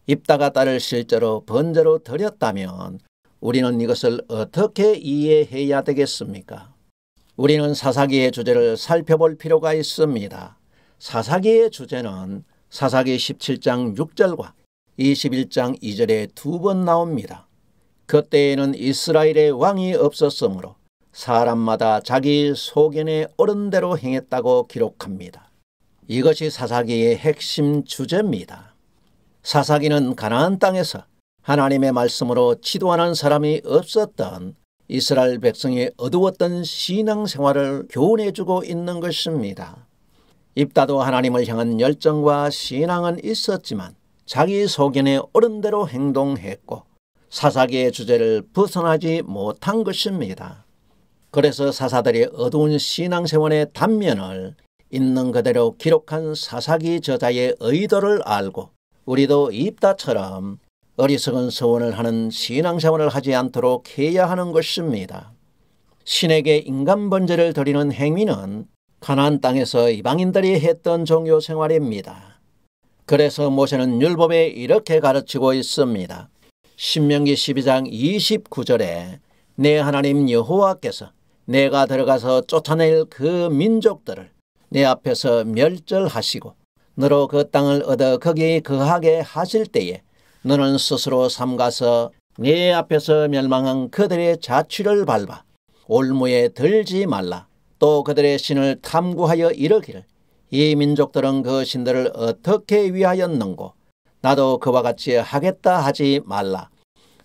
입다가 딸을 실제로 번제로 드렸다면 우리는 이것을 어떻게 이해해야 되겠습니까? 우리는 사사기의 주제를 살펴볼 필요가 있습니다. 사사기의 주제는 사사기 17장 6절과 21장 2절에 2번 나옵니다. 그때에는 이스라엘의 왕이 없었으므로 사람마다 자기 소견에 옳은 대로 행했다고 기록합니다. 이것이 사사기의 핵심 주제입니다. 사사기는 가나안 땅에서 하나님의 말씀으로 지도하는 사람이 없었던 이스라엘 백성의 어두웠던 신앙생활을 교훈해주고 있는 것입니다. 입다도 하나님을 향한 열정과 신앙은 있었지만 자기 소견에 옳은 대로 행동했고 사사기의 주제를 벗어나지 못한 것입니다. 그래서 사사들의 어두운 신앙생활의 단면을 있는 그대로 기록한 사사기 저자의 의도를 알고 우리도 입다처럼 어리석은 서원을 하는 신앙생활을 하지 않도록 해야 하는 것입니다. 신에게 인간 번제를 드리는 행위는 가나안 땅에서 이방인들이 했던 종교 생활입니다. 그래서 모세는 율법에 이렇게 가르치고 있습니다. 신명기 12장 29절에 내 하나님 여호와께서 내가 들어가서 쫓아낼 그 민족들을 내 앞에서 멸절하시고 너로 그 땅을 얻어 거기 거하게 하실 때에 너는 스스로 삼가서 내 앞에서 멸망한 그들의 자취를 밟아 올무에 들지 말라. 또 그들의 신을 탐구하여 이르기를 이 민족들은 그 신들을 어떻게 위하였는고 나도 그와 같이 하겠다 하지 말라.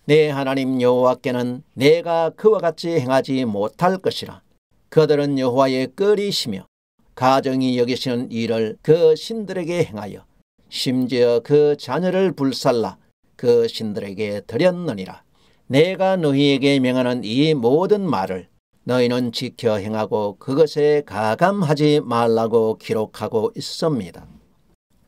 내 하나님 여호와께는 내가 그와 같이 행하지 못할 것이라. 그들은 여호와의 끓이시며 가정이 여기시는 일을 그 신들에게 행하여 심지어 그 자녀를 불살라 그 신들에게 드렸느니라. 내가 너희에게 명하는 이 모든 말을 너희는 지켜 행하고 그것에 가감하지 말라고 기록하고 있습니다.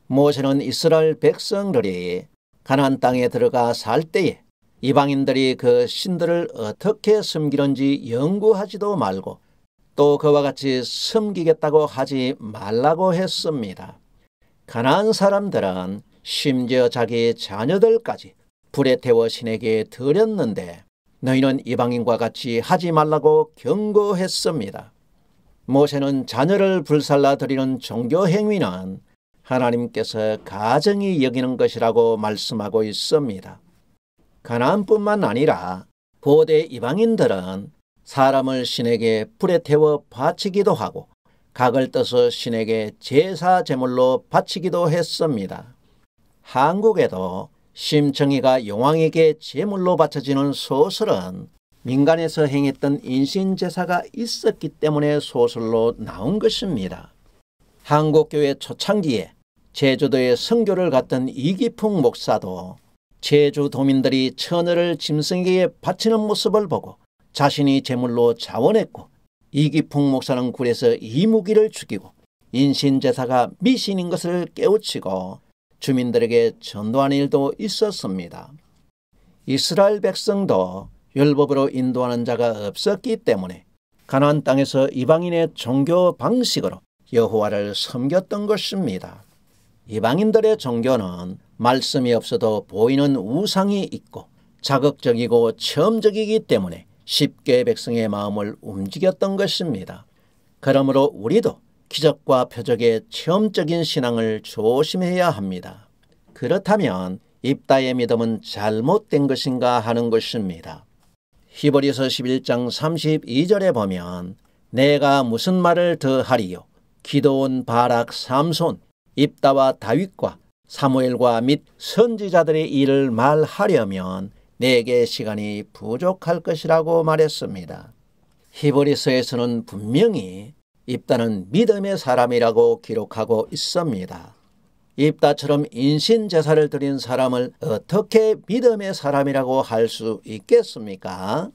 모세는 이스라엘 백성들이 가나안 땅에 들어가 살 때에 이방인들이 그 신들을 어떻게 섬기는지 연구하지도 말고 또 그와 같이 섬기겠다고 하지 말라고 했습니다. 가나안 사람들은 심지어 자기 자녀들까지 불에 태워 신에게 드렸는데 너희는 이방인과 같이 하지 말라고 경고했습니다. 모세는 자녀를 불살라 드리는 종교 행위는 하나님께서 가정이 여기는 것이라고 말씀하고 있습니다. 가나안뿐만 아니라 고대 이방인들은 사람을 신에게 불에 태워 바치기도 하고 각을 떠서 신에게 제사 제물로 바치기도 했습니다. 한국에도 심청이가 용왕에게 제물로 바쳐지는 소설은 민간에서 행했던 인신제사가 있었기 때문에 소설로 나온 것입니다. 한국교회 초창기에 제주도에 선교를 갔던 이기풍 목사도 제주 도민들이 처녀를 짐승에게 바치는 모습을 보고 자신이 제물로 자원했고 이기풍 목사는 굴에서 이무기를 죽이고 인신제사가 미신인 것을 깨우치고 주민들에게 전도하는 일도 있었습니다. 이스라엘 백성도 율법으로 인도하는 자가 없었기 때문에 가나안 땅에서 이방인의 종교 방식으로 여호와를 섬겼던 것입니다. 이방인들의 종교는 말씀이 없어도 보이는 우상이 있고 자극적이고 체험적이기 때문에 쉽게 백성의 마음을 움직였던 것입니다. 그러므로 우리도 기적과 표적의 체험적인 신앙을 조심해야 합니다. 그렇다면 입다의 믿음은 잘못된 것인가 하는 것입니다. 히브리서 11장 32절에 보면 내가 무슨 말을 더하리요 기드온 바락 삼손 입다와 다윗과 사무엘과 및 선지자들의 일을 말하려면 내게 시간이 부족할 것이라고 말했습니다. 히브리서에서는 분명히 입다는 믿음의 사람이라고 기록하고 있습니다. 입다처럼 인신제사를 드린 사람을 어떻게 믿음의 사람이라고 할 수 있겠습니까?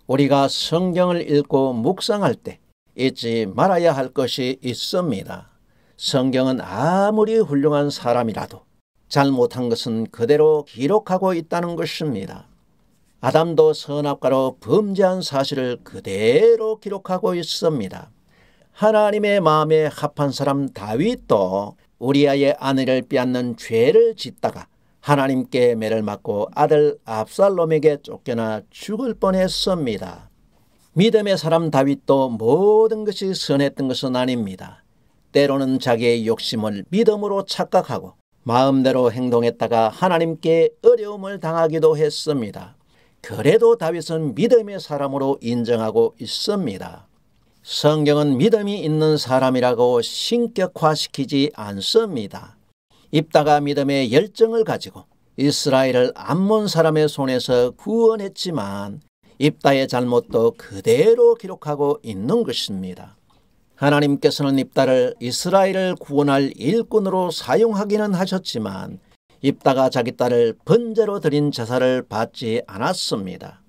우리가 성경을 읽고 묵상할 때 잊지 말아야 할 것이 있습니다. 성경은 아무리 훌륭한 사람이라도 잘못한 것은 그대로 기록하고 있다는 것입니다. 아담도 선악과로 범죄한 사실을 그대로 기록하고 있습니다. 하나님의 마음에 합한 사람 다윗도 우리아의 아내를 빼앗는 죄를 짓다가 하나님께 매를 맞고 아들 압살롬에게 쫓겨나 죽을 뻔했습니다. 믿음의 사람 다윗도 모든 것이 선했던 것은 아닙니다. 때로는 자기의 욕심을 믿음으로 착각하고 마음대로 행동했다가 하나님께 어려움을 당하기도 했습니다. 그래도 다윗은 믿음의 사람으로 인정하고 있습니다. 성경은 믿음이 있는 사람이라고 신격화시키지 않습니다. 입다가 믿음의 열정을 가지고 이스라엘을 암몬 사람의 손에서 구원했지만 입다의 잘못도 그대로 기록하고 있는 것입니다. 하나님께서는 입다를 이스라엘을 구원할 일꾼으로 사용하기는 하셨지만 입다가 자기 딸을 번제로 드린 제사를 받지 않았습니다.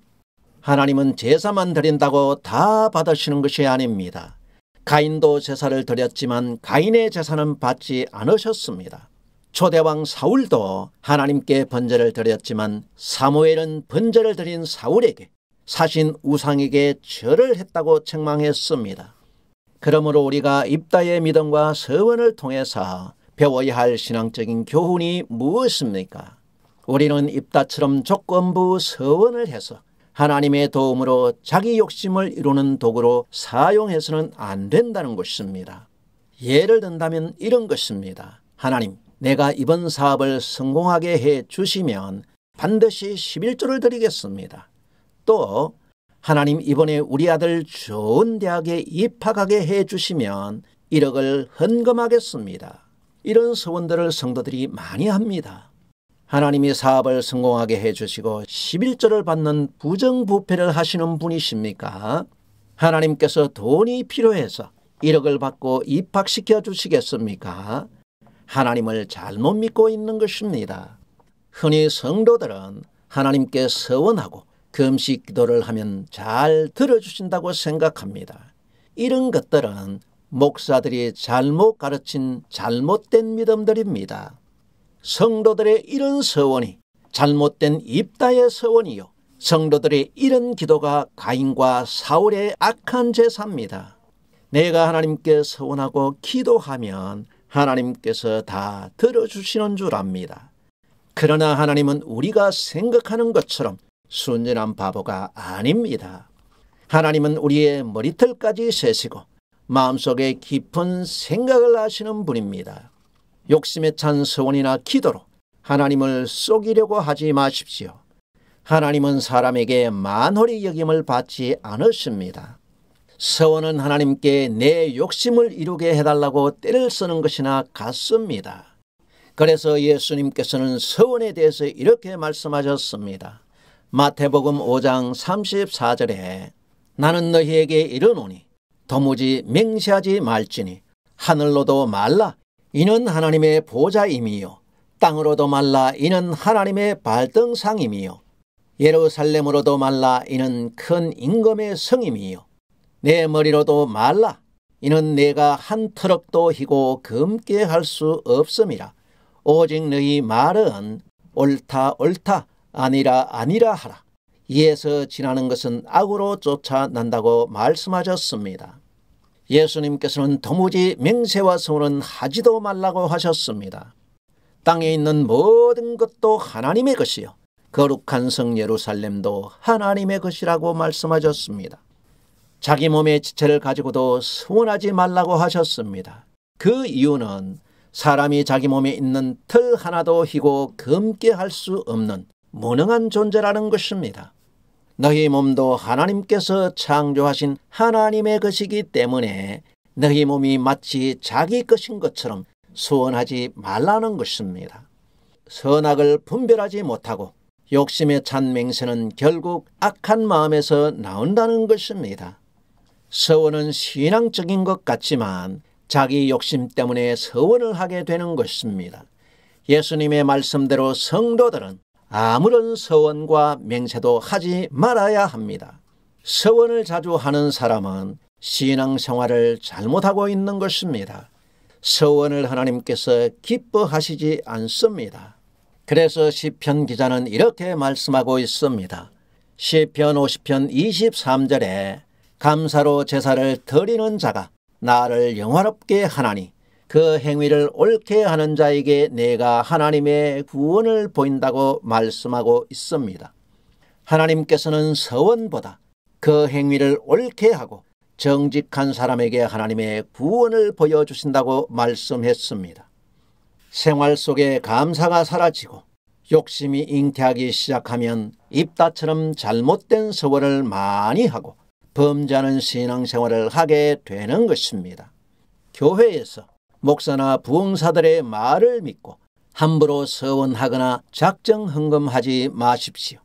하나님은 제사만 드린다고 다 받으시는 것이 아닙니다. 가인도 제사를 드렸지만 가인의 제사는 받지 않으셨습니다. 초대왕 사울도 하나님께 번제를 드렸지만 사무엘은 번제를 드린 사울에게 사신 우상에게 절을 했다고 책망했습니다. 그러므로 우리가 입다의 믿음과 서원을 통해서 배워야 할 신앙적인 교훈이 무엇입니까? 우리는 입다처럼 조건부 서원을 해서 하나님의 도움으로 자기 욕심을 이루는 도구로 사용해서는 안 된다는 것입니다. 예를 든다면 이런 것입니다. 하나님, 내가 이번 사업을 성공하게 해 주시면 반드시 11조를 드리겠습니다. 또 하나님, 이번에 우리 아들 좋은 대학에 입학하게 해 주시면 1억을 헌금하겠습니다. 이런 소원들을 성도들이 많이 합니다. 하나님이 사업을 성공하게 해 주시고 11조를 받는 부정부패를 하시는 분이십니까? 하나님께서 돈이 필요해서 1억을 받고 입학시켜 주시겠습니까? 하나님을 잘못 믿고 있는 것입니다. 흔히 성도들은 하나님께 서원하고 금식 기도를 하면 잘 들어주신다고 생각합니다. 이런 것들은 목사들이 잘못 가르친 잘못된 믿음들입니다. 성도들의 이런 서원이 잘못된 입다의 서원이요, 성도들의 이런 기도가 가인과 사울의 악한 제사입니다. 내가 하나님께 서원하고 기도하면 하나님께서 다 들어주시는 줄 압니다. 그러나 하나님은 우리가 생각하는 것처럼 순진한 바보가 아닙니다. 하나님은 우리의 머리털까지 세시고 마음속에 깊은 생각을 아시는 분입니다. 욕심에 찬 서원이나 기도로 하나님을 속이려고 하지 마십시오. 하나님은 사람에게 만홀히 여김을 받지 않으십니다. 서원은 하나님께 내 욕심을 이루게 해달라고 때를 쓰는 것이나 같습니다. 그래서 예수님께서는 서원에 대해서 이렇게 말씀하셨습니다. 마태복음 5장 34절에 나는 너희에게 이르노니 도무지 맹세하지 말지니 하늘로도 말라 이는 하나님의 보좌임이요 땅으로도 말라 이는 하나님의 발등상임이요 예루살렘으로도 말라 이는 큰 임금의 성임이요 내 머리로도 말라 이는 내가 한 터럭도 희고 검게 할 수 없음이라. 오직 너희 말은 옳다 옳다 아니라 아니라 하라. 이에서 지나는 것은 악으로 쫓아난다고 말씀하셨습니다. 예수님께서는 도무지 맹세와 서원은 하지도 말라고 하셨습니다. 땅에 있는 모든 것도 하나님의 것이요 거룩한 성 예루살렘도 하나님의 것이라고 말씀하셨습니다. 자기 몸의 지체를 가지고도 서원하지 말라고 하셨습니다. 그 이유는 사람이 자기 몸에 있는 털 하나도 희고 검게 할 수 없는 무능한 존재라는 것입니다. 너희 몸도 하나님께서 창조하신 하나님의 것이기 때문에 너희 몸이 마치 자기 것인 것처럼 소원하지 말라는 것입니다. 선악을 분별하지 못하고 욕심에 찬 맹세는 결국 악한 마음에서 나온다는 것입니다. 서원은 신앙적인 것 같지만 자기 욕심 때문에 서원을 하게 되는 것입니다. 예수님의 말씀대로 성도들은 아무런 서원과 맹세도 하지 말아야 합니다. 서원을 자주 하는 사람은 신앙생활을 잘못하고 있는 것입니다. 서원을 하나님께서 기뻐하시지 않습니다. 그래서 시편 기자는 이렇게 말씀하고 있습니다. 시편 50편 23절에 감사로 제사를 드리는 자가 나를 영화롭게 하나니 그 행위를 옳게 하는 자에게 내가 하나님의 구원을 보인다고 말씀하고 있습니다. 하나님께서는 서원보다 그 행위를 옳게 하고 정직한 사람에게 하나님의 구원을 보여주신다고 말씀했습니다. 생활 속에 감사가 사라지고 욕심이 잉태하기 시작하면 입다처럼 잘못된 서원을 많이 하고 범죄하는 신앙생활을 하게 되는 것입니다. 교회에서 목사나 부흥사들의 말을 믿고 함부로 서원하거나 작정헌금하지 마십시오.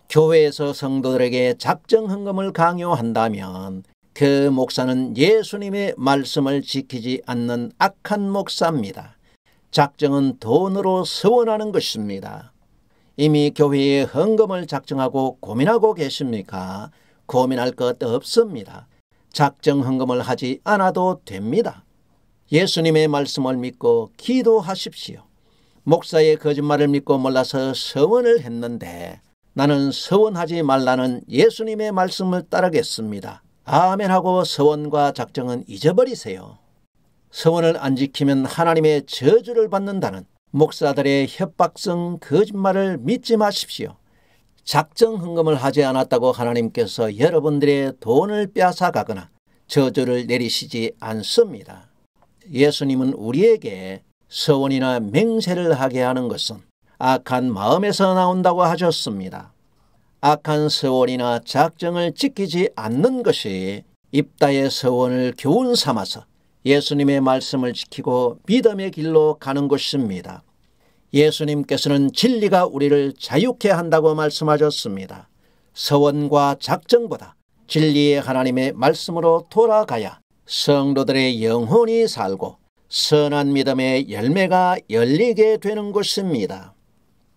교회에서 성도들에게 작정헌금을 강요한다면 그 목사는 예수님의 말씀을 지키지 않는 악한 목사입니다. 작정은 돈으로 서원하는 것입니다. 이미 교회에 헌금을 작정하고 고민하고 계십니까? 고민할 것 없습니다. 작정 헌금을 하지 않아도 됩니다. 예수님의 말씀을 믿고 기도하십시오. 목사의 거짓말을 믿고 몰라서 서원을 했는데 나는 서원하지 말라는 예수님의 말씀을 따르겠습니다. 아멘하고 서원과 작정은 잊어버리세요. 서원을 안 지키면 하나님의 저주를 받는다는 목사들의 협박성 거짓말을 믿지 마십시오. 작정 헌금을 하지 않았다고 하나님께서 여러분들의 돈을 빼앗아가거나 저주를 내리시지 않습니다. 예수님은 우리에게 서원이나 맹세를 하게 하는 것은 악한 마음에서 나온다고 하셨습니다. 악한 서원이나 작정을 지키지 않는 것이 입다의 서원을 교훈 삼아서 예수님의 말씀을 지키고 믿음의 길로 가는 것입니다. 예수님께서는 진리가 우리를 자유케 한다고 말씀하셨습니다. 서원과 작정보다 진리의 하나님의 말씀으로 돌아가야 성도들의 영혼이 살고 선한 믿음의 열매가 열리게 되는 것입니다.